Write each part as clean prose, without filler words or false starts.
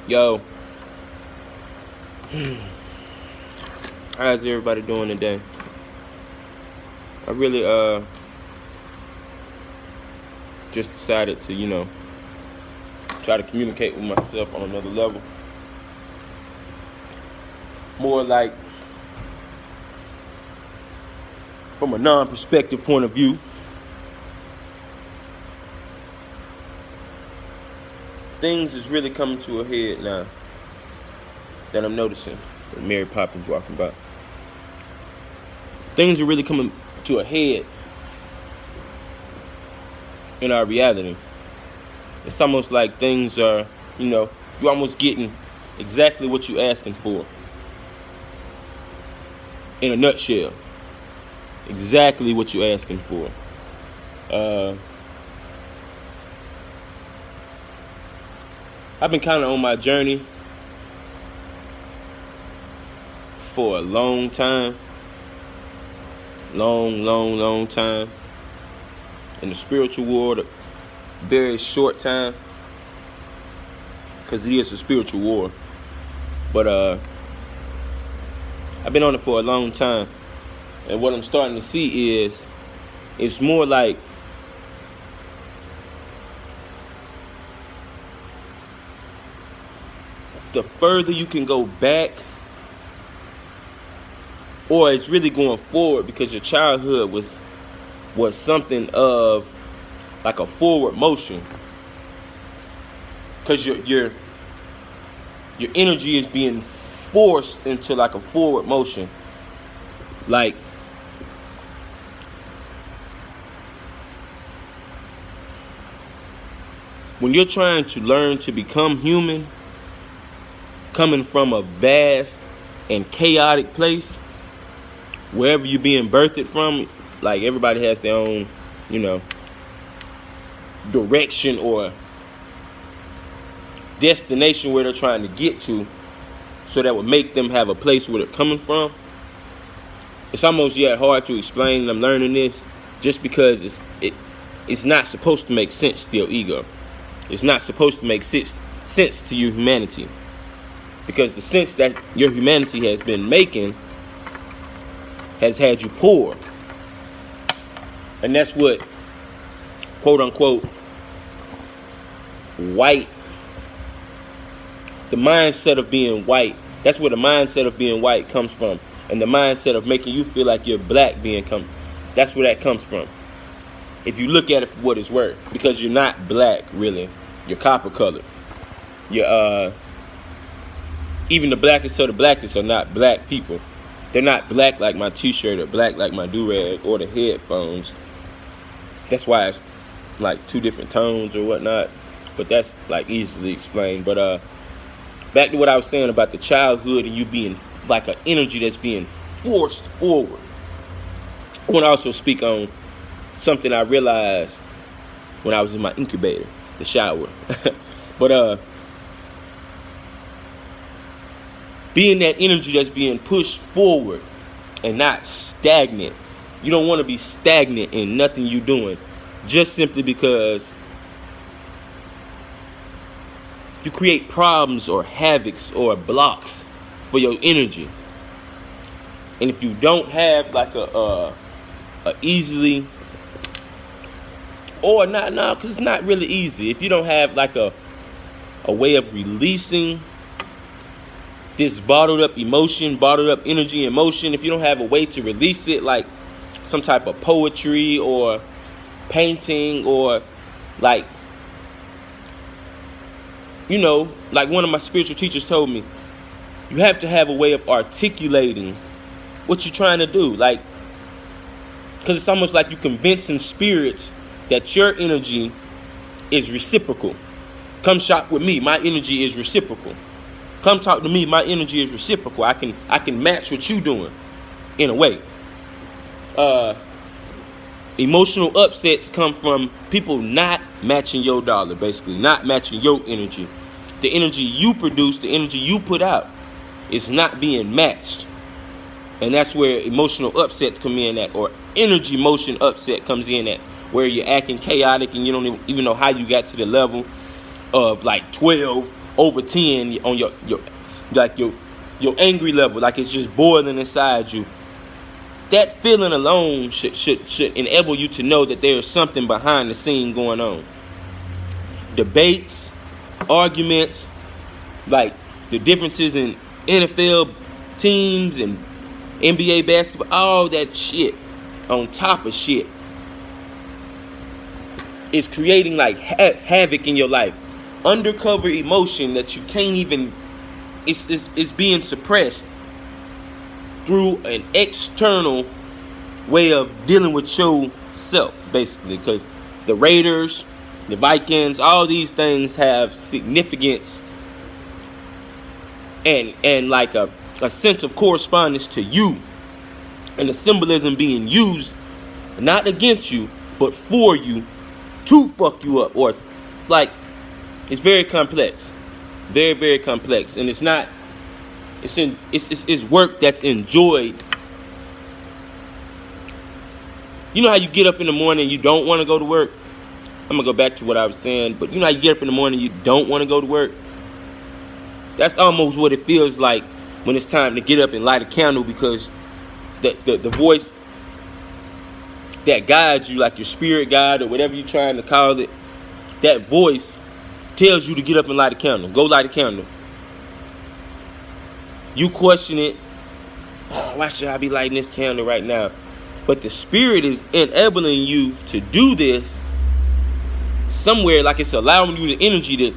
Yo, how's everybody doing today? I really just decided to, try to communicate with myself on another level. More like from a non-perspective point of view. Things is really coming to a head now that I'm noticing. Mary Poppins walking by. Things are really coming to a head in our reality. It's almost like things are, you're almost getting exactly what you're asking for. In a nutshell, exactly what you're asking for. I've been kind of on my journey for a long time. Long time. In the spiritual world, a very short time. Because it is a spiritual war. But I've been on it for a long time. And what I'm starting to see is, it's more like the further you can go back, or it's really going forward, because your childhood was something of like a forward motion, because your energy is being forced into like a forward motion. Like when you're trying to learn to become human, coming from a vast and chaotic place, wherever you're being birthed from, like everybody has their own, direction or destination where they're trying to get to, so that would make them have a place where they're coming from. It's almost hard to explain. I'm learning this just because it's not supposed to make sense to your ego. It's not supposed to make sense to your humanity. Because the sense that your humanity has been making has had you poor. And that's what, quote unquote, white, the mindset of being white, that's where the mindset of being white comes from. And the mindset of making you feel like you're black that's where that comes from. If you look at it for what it's worth. Because you're not black, really. You're copper colored. You're, even the blackest of the blackest are not black people. They're not black like my t-shirt or black like my do-rag or the headphones. That's why it's like two different tones or whatnot. But that's like easily explained. But back to what I was saying about the childhood and you being like an energy that's being forced forward. I want to also speak on something I realized when I was in my incubator, the shower. But being that energy that's being pushed forward and not stagnant. You don't want to be stagnant in nothing you're doing, just simply because you create problems or havocs or blocks for your energy. And if you don't have like a easily, or not, because it's not really easy. If you don't have like a way of releasing this bottled up emotion, bottled up energy and motion, if you don't have a way to release it, like some type of poetry or painting, or like, like one of my spiritual teachers told me, you have to have a way of articulating what you're trying to do. Like, because it's almost like you're convincing spirits that your energy is reciprocal. Come shop with me, my energy is reciprocal. Come talk to me, my energy is reciprocal. I can match what you're doing in a way. Emotional upsets come from people not matching your dollar, basically, not matching your energy. The energy you produce, the energy you put out is not being matched. And that's where emotional upsets come in at, or energy motion upset comes in at, where you're acting chaotic and you don't even know how you got to the level of like 12 over 10 on your like your angry level, like it's just boiling inside you. That feeling alone should enable you to know that there is something behind the scene going on. Debates, arguments, like the differences in NFL teams and NBA basketball, all that shit on top of shit is creating like havoc in your life. Undercover emotion that you can't even, it's being suppressed through an external way of dealing with yourself, basically. Because the Raiders, the Vikings, all these things have significance and like a sense of correspondence to you, and the symbolism being used not against you but for you to fuck you up, or like it's very complex, very, very complex, and it's work that's enjoyed. You know how you get up in the morning and you don't want to go to work? I'm gonna go back to what I was saying, but you know how you get up in the morning and you don't want to go to work? That's almost what it feels like when it's time to get up and light a candle, because the voice that guides you, like your spirit guide or whatever you're trying to call it, that voice tells you to get up and light a candle. Go light a candle. You question it. Oh, why should I be lighting this candle right now? But the spirit is enabling you to do this somewhere, like it's allowing you the energy to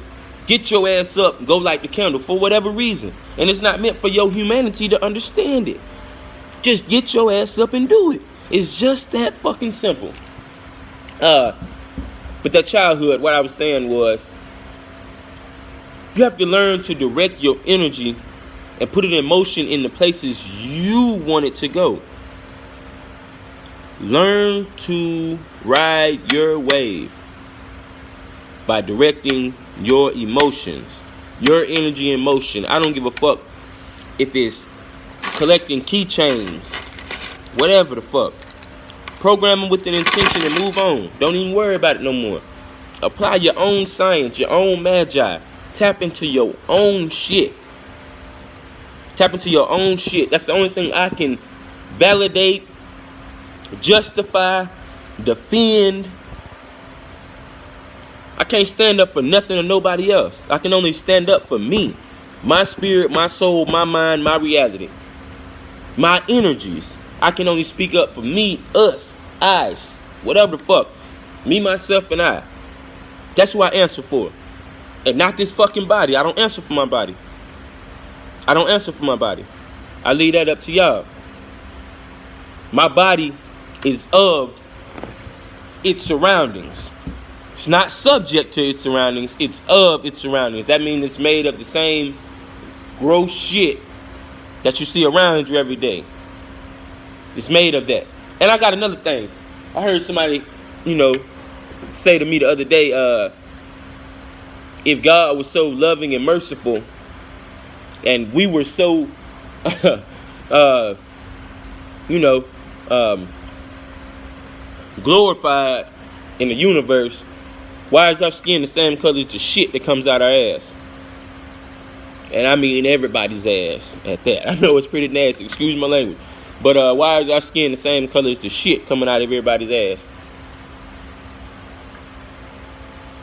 get your ass up and go light the candle for whatever reason. And it's not meant for your humanity to understand it. Just get your ass up and do it. It's just that fucking simple. But that childhood, what I was saying was, you have to learn to direct your energy and put it in motion in the places you want it to go. Learn to ride your wave by directing your emotions, your energy in motion. I don't give a fuck if it's collecting keychains, whatever the fuck. Program them with an intention and move on. Don't even worry about it no more. Apply your own science, your own magi. Tap into your own shit. Tap into your own shit. That's the only thing I can validate, justify, defend. I can't stand up for nothing or nobody else. I can only stand up for me. My spirit, my soul, my mind, my reality. My energies. I can only speak up for me, us, I, whatever the fuck. Me, myself, and I. That's who I answer for. And not this fucking body. I don't answer for my body. I don't answer for my body. I leave that up to y'all. My body is of its surroundings. It's not subject to its surroundings. It's of its surroundings. That means it's made of the same gross shit that you see around you every day. It's made of that. And I got another thing. I heard somebody, say to me the other day, if God was so loving and merciful, and we were so, glorified in the universe, why is our skin the same color as the shit that comes out our ass? And I mean everybody's ass at that. I know it's pretty nasty, excuse my language. But why is our skin the same color as the shit coming out of everybody's ass?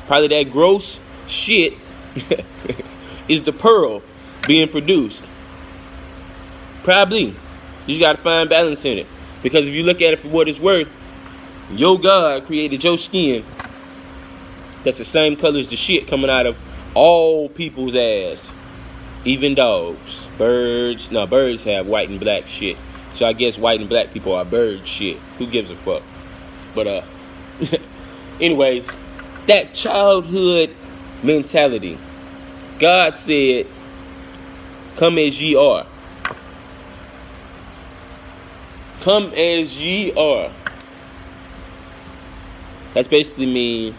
Probably that gross shit is the pearl being produced. Probably. You just gotta find balance in it. Because if you look at it for what it's worth, your God created your skin that's the same color as the shit coming out of all people's ass. Even dogs, birds. No, birds have white and black shit. So I guess white and black people are bird shit. Who gives a fuck? But anyways, that childhood mentality. God said, "Come as ye are." Come as ye are. That's basically mean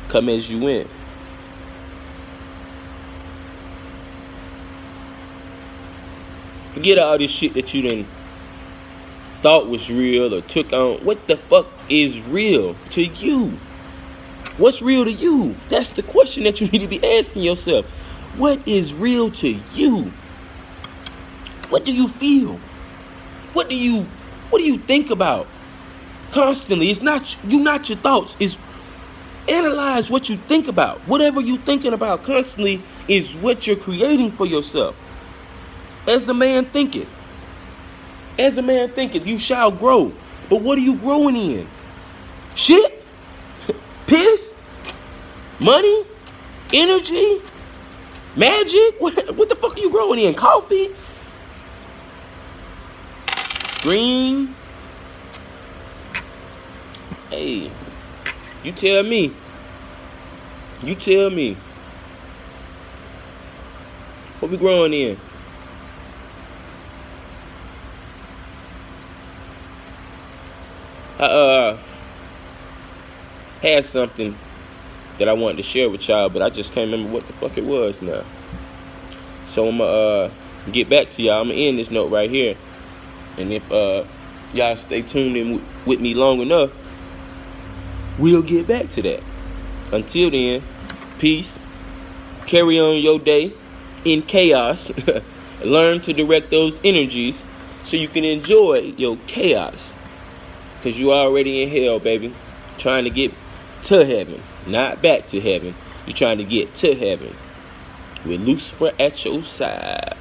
come as you went. Forget all this shit that you done thought was real or took on. What the fuck is real to you? What's real to you? That's the question that you need to be asking yourself. What is real to you? What do you feel? What do you think about constantly? It's not you, not your thoughts. It's analyze what you think about. Whatever you thinking about constantly is what you're creating for yourself. As a man thinketh, you shall grow. But what are you growing in? Shit? Piss? Money? Energy? Magic? What the fuck are you growing in? Coffee? Green? Hey, you tell me. You tell me. What we growing in? I had something that I wanted to share with y'all, but I just can't remember what the fuck it was now. So I'm gonna get back to y'all. I'm gonna end this note right here, and if y'all stay tuned in with me long enough, we'll get back to that. Until then, peace. Carry on your day in chaos. Learn to direct those energies so you can enjoy your chaos. Because you already in hell, baby. Trying to get to heaven. Not back to heaven. You're trying to get to heaven. With Lucifer at your side.